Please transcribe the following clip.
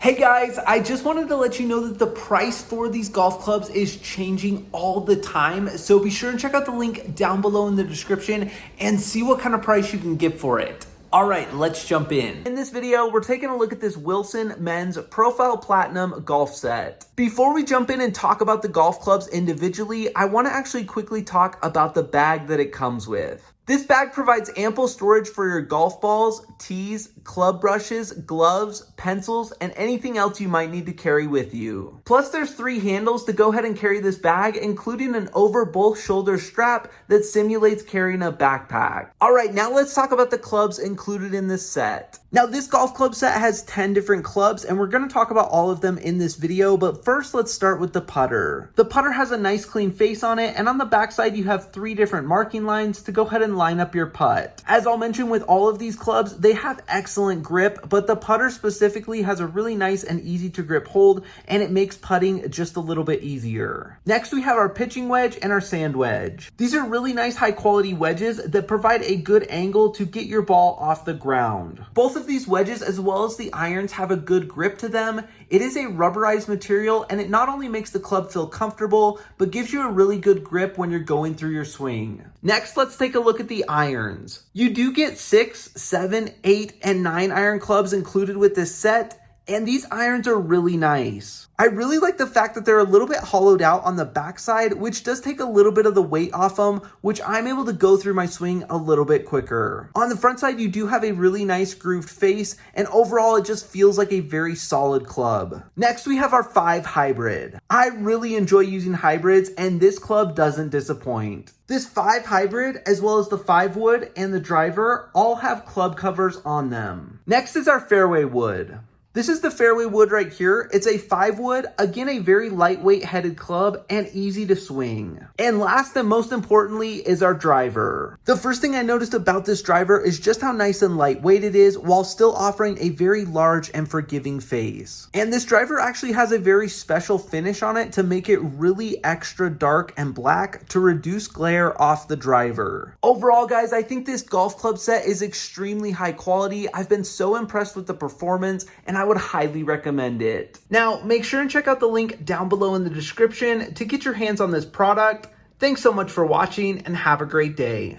Hey guys, I just wanted to let you know that the price for these golf clubs is changing all the time. So be sure and check out the link down below in the description and see what kind of price you can get for it. All right, let's jump in. In this video, we're taking a look at this Wilson Men's Profile Platinum golf set. Before we jump in and talk about the golf clubs individually, I want to actually quickly talk about the bag that it comes with. This bag provides ample storage for your golf balls, tees, club brushes, gloves, pencils, and anything else you might need to carry with you. Plus, there's 3 handles to go ahead and carry this bag, including an over both shoulder strap that simulates carrying a backpack. All right, now let's talk about the clubs included in this set. Now, this golf club set has 10 different clubs, and we're going to talk about all of them in this video, but first let's start with the putter. The putter has a nice clean face on it, and on the backside you have 3 different marking lines to go ahead and line up your putt. As I'll mention with all of these clubs, they have excellent grip, but the putter specifically has a really nice and easy to grip hold, and it makes putting just a little bit easier. Next, we have our pitching wedge and our sand wedge. These are really nice high quality wedges that provide a good angle to get your ball off the ground. Both of these wedges as well as the irons have a good grip to them. It is a rubberized material, and it not only makes the club feel comfortable, but gives you a really good grip when you're going through your swing. Next, let's take a look at the irons. You do get 6, 7, 8, and 9 iron clubs included with this set, and these irons are really nice. I really like the fact that they're a little bit hollowed out on the backside, which does take a little bit of the weight off them, which I'm able to go through my swing a little bit quicker. On the front side, you do have a really nice grooved face, and overall it just feels like a very solid club. Next, we have our 5 hybrid. I really enjoy using hybrids, and this club doesn't disappoint. This 5 hybrid, as well as the 5 wood and the driver, all have club covers on them. Next is our fairway wood. This is the fairway wood right here. It's a 5 wood, again a very lightweight headed club and easy to swing. And last and most importantly is our driver. The first thing I noticed about this driver is just how nice and lightweight it is while still offering a very large and forgiving face. And this driver actually has a very special finish on it to make it really extra dark and black to reduce glare off the driver. Overall, guys, I think this golf club set is extremely high quality. I've been so impressed with the performance, and I would highly recommend it. Now, make sure and check out the link down below in the description to get your hands on this product. Thanks so much for watching, and have a great day.